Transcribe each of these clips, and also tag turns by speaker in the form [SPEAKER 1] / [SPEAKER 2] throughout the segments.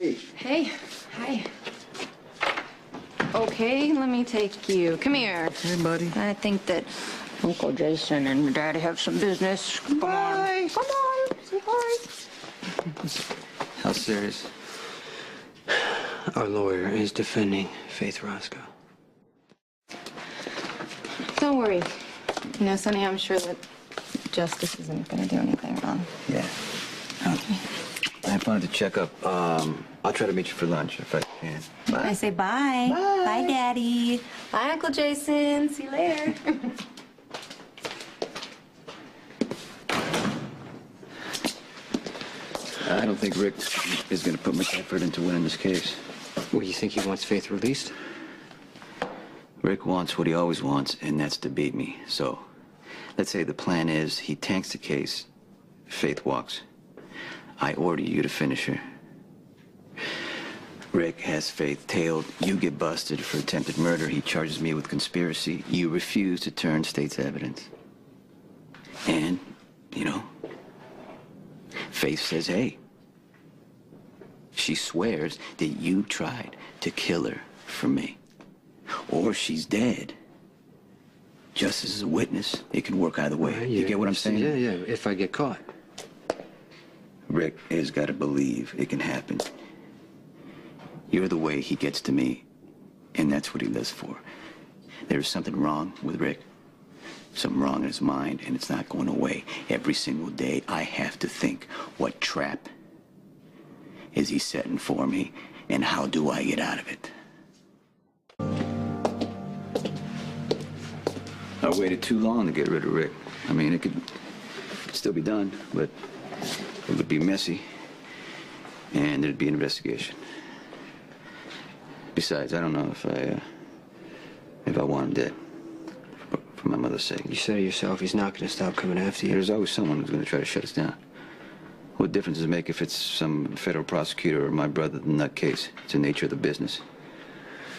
[SPEAKER 1] Hey, hi. Okay, let me take you. Come here.
[SPEAKER 2] Hey, buddy.
[SPEAKER 1] I think that Uncle Jason and Daddy have some business. Come on. Come on. Say hi.
[SPEAKER 2] How serious?
[SPEAKER 3] Our lawyer is defending Faith Roscoe.
[SPEAKER 1] Don't worry. You know, Sonny, I'm sure that justice isn't going to do anything wrong.
[SPEAKER 2] Yeah. I wanted to check up. I'll try to meet you for lunch if I can.
[SPEAKER 1] I say bye.
[SPEAKER 2] Bye.
[SPEAKER 1] Bye, Daddy. Bye, Uncle Jason. See you later.
[SPEAKER 2] I don't think Rick is going to put much effort into winning this case.
[SPEAKER 3] What, do you think he wants Faith released?
[SPEAKER 2] Rick wants what he always wants, and that's to beat me. So, let's say the plan is he tanks the case, Faith walks. I order you to finish her. Rick has Faith tailed. You get busted for attempted murder. He charges me with conspiracy. You refuse to turn state's evidence. And, you know, Faith says, hey, she swears that you tried to kill her for me. Or she's dead. Just as a witness, it can work either way. You get what I'm saying?
[SPEAKER 3] Yeah, if I get caught.
[SPEAKER 2] Rick has got to believe it can happen. You're the way he gets to me, and that's what he lives for. There's something wrong with Rick. Something wrong in his mind, and it's not going away. Every single day, I have to think, what trap is he setting for me, and how do I get out of it? I waited too long to get rid of Rick. I mean, it could still be done, but it would be messy, and there'd be an investigation. Besides, I don't know if I want him dead, for my mother's sake.
[SPEAKER 3] You said it yourself, he's not going to stop coming after you.
[SPEAKER 2] There's always someone who's going to try to shut us down. What difference does it make if it's some federal prosecutor or my brother in that case? It's the nature of the business.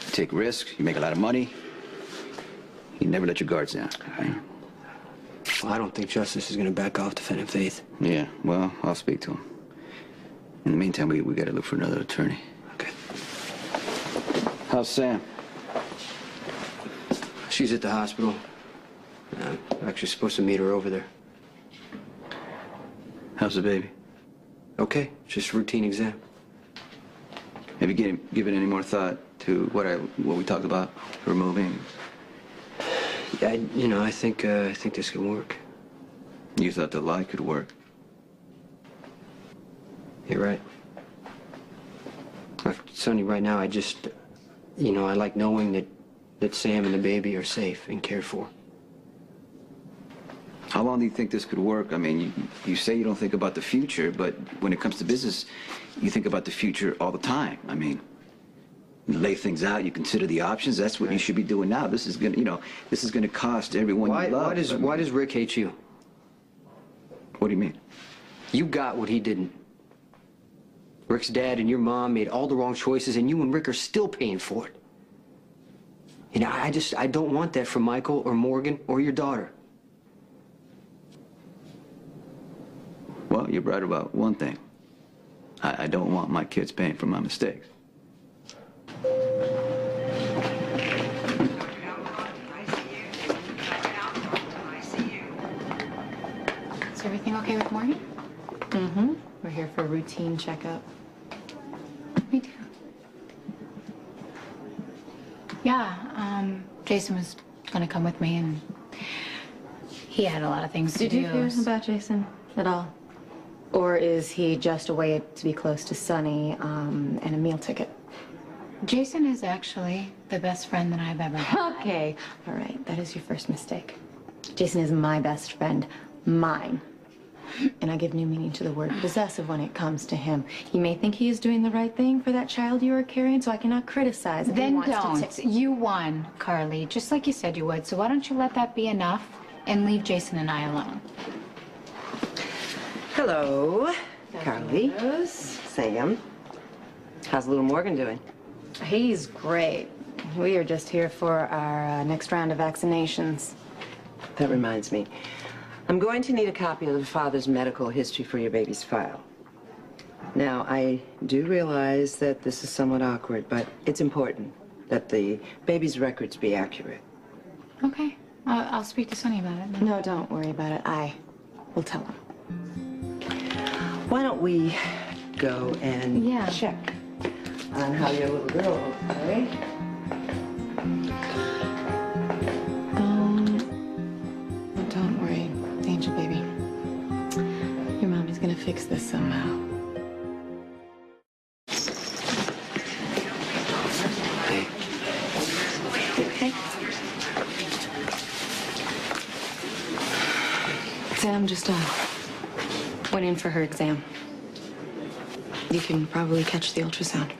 [SPEAKER 2] You take risks, you make a lot of money, you never let your guards down. Right?
[SPEAKER 3] Well, I don't think justice is going to back off defending Faith.
[SPEAKER 2] Yeah, well, I'll speak to him. In the meantime, we got to look for another attorney.
[SPEAKER 3] Okay.
[SPEAKER 2] How's Sam?
[SPEAKER 3] She's at the hospital. I'm actually supposed to meet her over there.
[SPEAKER 2] How's the baby?
[SPEAKER 3] Okay, just a routine exam.
[SPEAKER 2] Have you given any more thought to what we talked about, removing?
[SPEAKER 3] Yeah, I think this could work.
[SPEAKER 2] You thought the lie could work.
[SPEAKER 3] You're right. Sonny, right now, I just, I like knowing that Sam and the baby are safe and cared for.
[SPEAKER 2] How long do you think this could work? I mean, you say you don't think about the future, but when it comes to business, you think about the future all the time. I mean, you lay things out, you consider the options. That's what you should be doing now. This is gonna, this is gonna cost everyone you love.
[SPEAKER 3] Why does Rick hate you?
[SPEAKER 2] What do you mean?
[SPEAKER 3] You got what he didn't. Rick's dad and your mom made all the wrong choices, and you and Rick are still paying for it. I don't want that for Michael or Morgan or your daughter.
[SPEAKER 2] Well, you're right about one thing. I don't want my kids paying for my mistakes.
[SPEAKER 1] Is everything okay with Morgan? Mm-hmm. We're here for a routine checkup. Me too. Yeah, Jason was gonna come with me, and he had a lot of things to do.
[SPEAKER 4] Did you hear about Jason at all? Or is he just a way to be close to Sonny and a meal ticket?
[SPEAKER 1] Jason is actually the best friend that I've ever had.
[SPEAKER 4] Okay, all right, that is your first mistake. Jason is my best friend, mine. And I give new meaning to the word possessive when it comes to him. He may think he is doing the right thing for that child you are carrying, so I cannot criticize if he
[SPEAKER 1] Then
[SPEAKER 4] wants to
[SPEAKER 1] don't. You won, Carly, just like you said you would. So why don't you let that be enough and leave Jason and I alone?
[SPEAKER 5] Hello, Carly. Sam. How's little Morgan doing?
[SPEAKER 4] He's great. We are just here for our next round of vaccinations.
[SPEAKER 5] That reminds me. I'm going to need a copy of the father's medical history for your baby's file. Now, I do realize that this is somewhat awkward, but it's important that the baby's records be accurate.
[SPEAKER 1] Okay. I'll speak to Sonny about it then.
[SPEAKER 4] No, don't worry about it. I will tell him.
[SPEAKER 5] Why don't we go and
[SPEAKER 1] Yeah.
[SPEAKER 5] check on how your little girl looks, all right?
[SPEAKER 4] Don't worry, Angel baby. Your mommy's gonna fix this somehow.
[SPEAKER 3] Hey,
[SPEAKER 4] Hey. Sam just went in for her exam. You can probably catch the ultrasound.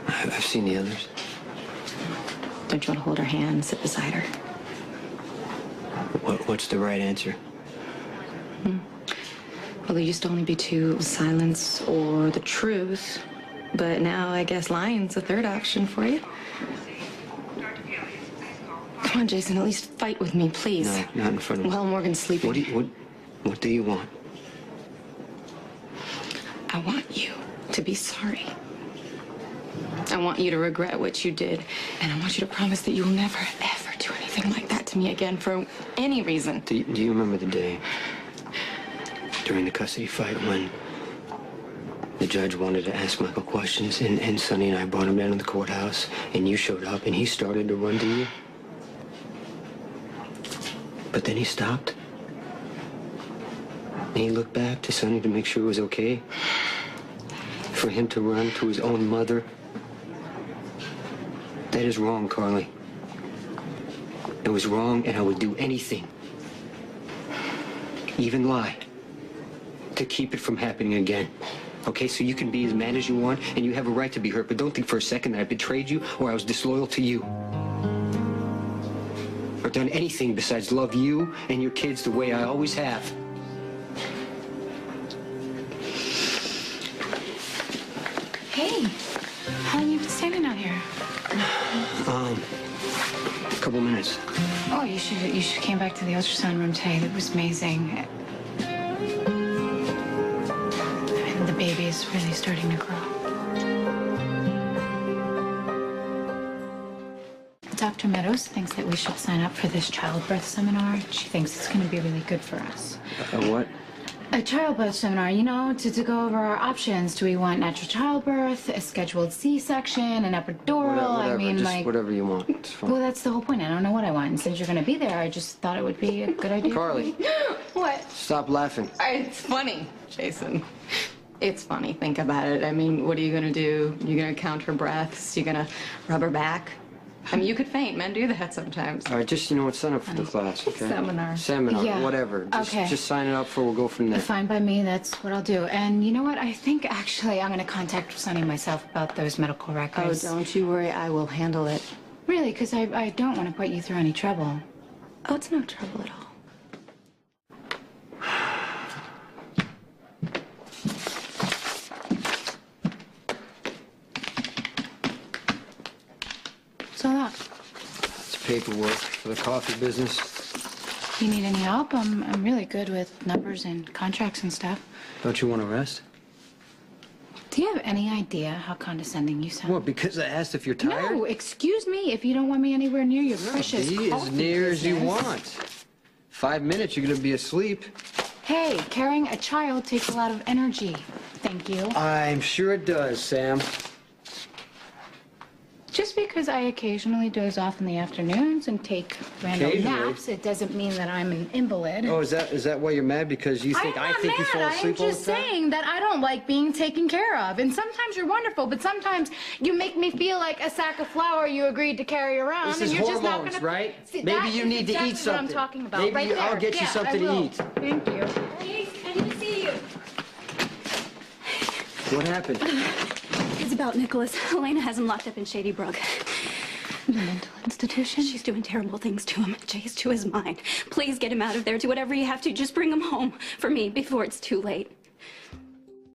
[SPEAKER 3] I've seen the others.
[SPEAKER 4] Don't you want to hold her hand, sit beside her?
[SPEAKER 3] What's the right answer?
[SPEAKER 4] Well, there used to only be two, silence or the truth. But now I guess lying's the third option for you. Come on, Jason, at least fight with me, please.
[SPEAKER 3] No, not in front of me.
[SPEAKER 4] Well, Morgan's sleeping.
[SPEAKER 3] What do you want?
[SPEAKER 4] I want you to be sorry. I want you to regret what you did. And I want you to promise that you'll never, ever do anything like that to me again for any reason.
[SPEAKER 3] Do you remember the day during the custody fight when the judge wanted to ask Michael questions and Sonny and I brought him down to the courthouse and you showed up and he started to run to you? But then he stopped. And he looked back to Sonny to make sure it was okay. For him to run to his own mother. That is wrong, Carly. It was wrong, and I would do anything, even lie, to keep it from happening again. Okay, so you can be as mad as you want, and you have a right to be hurt, but don't think for a second that I betrayed you or I was disloyal to you. Or done anything besides love you and your kids the way I always have.
[SPEAKER 1] Hey, how long you been standing out here?
[SPEAKER 3] A couple minutes.
[SPEAKER 1] Oh, you should came back to the ultrasound room today. That was amazing. And the baby is really starting to grow. Dr. Meadows thinks that we should sign up for this childbirth seminar. She thinks it's going to be really good for us.
[SPEAKER 3] What?
[SPEAKER 1] A childbirth seminar, you know, to go over our options. Do we want natural childbirth, a scheduled C-section, an epidural?
[SPEAKER 3] Whatever,
[SPEAKER 1] I mean,
[SPEAKER 3] just
[SPEAKER 1] like...
[SPEAKER 3] whatever you want. It's fine.
[SPEAKER 1] Well, that's the whole point. I don't know what I want. And since you're going to be there, I just thought it would be a good idea.
[SPEAKER 3] Carly,
[SPEAKER 4] What?
[SPEAKER 3] stop laughing.
[SPEAKER 4] It's funny, Jason. It's funny. Think about it. I mean, what are you gonna do? You're gonna count her breaths? You're gonna rub her back? I mean, you could faint. Men do that sometimes.
[SPEAKER 3] All right, just, sign up for the class, okay?
[SPEAKER 4] Seminar.
[SPEAKER 3] Seminar,
[SPEAKER 1] Yeah.
[SPEAKER 3] whatever.
[SPEAKER 1] Okay.
[SPEAKER 3] Just sign it up for, we'll go from there.
[SPEAKER 1] Fine by me. That's what I'll do. And you know what? I think actually I'm going to contact Sonny myself about those medical
[SPEAKER 4] Oh,
[SPEAKER 1] records.
[SPEAKER 4] don't you worry. I will handle it.
[SPEAKER 1] Really, because I don't want to put you through any trouble.
[SPEAKER 4] Oh, it's no trouble at all.
[SPEAKER 1] So look,
[SPEAKER 3] It's paperwork for the coffee business.
[SPEAKER 1] you need any help? I'm really good with numbers and contracts and stuff.
[SPEAKER 3] Don't you want to rest?
[SPEAKER 1] Do you have any idea how condescending you sound?
[SPEAKER 3] What, because I asked if you're tired?
[SPEAKER 1] No, excuse me if you don't want me anywhere near your precious
[SPEAKER 3] Be as
[SPEAKER 1] coffee
[SPEAKER 3] near as you
[SPEAKER 1] business.
[SPEAKER 3] want. 5 minutes, you're going to be asleep.
[SPEAKER 1] Hey, carrying a child takes a lot of energy. Thank you.
[SPEAKER 3] I'm sure it does, Sam.
[SPEAKER 1] Just because I occasionally doze off in the afternoons and take random
[SPEAKER 3] Occasionally?
[SPEAKER 1] naps, it doesn't mean that I'm an invalid.
[SPEAKER 3] Oh, is that why you're mad? Because you think
[SPEAKER 1] I'm not
[SPEAKER 3] think you
[SPEAKER 1] mad.
[SPEAKER 3] fall
[SPEAKER 1] I'm
[SPEAKER 3] asleep all the
[SPEAKER 1] just
[SPEAKER 3] time?
[SPEAKER 1] saying that I don't like being taken care of. And sometimes you're wonderful, but sometimes you make me feel like a sack of flour you agreed to carry around.
[SPEAKER 3] This
[SPEAKER 1] and
[SPEAKER 3] is
[SPEAKER 1] you're just not
[SPEAKER 3] hormones,
[SPEAKER 1] gonna...
[SPEAKER 3] right?
[SPEAKER 1] See,
[SPEAKER 3] Maybe
[SPEAKER 1] that
[SPEAKER 3] you
[SPEAKER 1] is
[SPEAKER 3] need to
[SPEAKER 1] exactly
[SPEAKER 3] eat something.
[SPEAKER 1] what I'm talking about.
[SPEAKER 3] Maybe
[SPEAKER 1] right
[SPEAKER 3] I'll
[SPEAKER 1] there.
[SPEAKER 3] get you
[SPEAKER 1] Yeah,
[SPEAKER 3] something
[SPEAKER 1] I
[SPEAKER 3] to
[SPEAKER 1] will.
[SPEAKER 3] eat.
[SPEAKER 1] Thank you.
[SPEAKER 6] Please, I need to see you.
[SPEAKER 3] What happened?
[SPEAKER 6] It's about Nicholas. Elena has him locked up in Shady Brook.
[SPEAKER 1] The mental institution?
[SPEAKER 6] She's doing terrible things to him. Jay's to his mind. Please get him out of there. Do whatever you have to. Just bring him home for me before it's too late.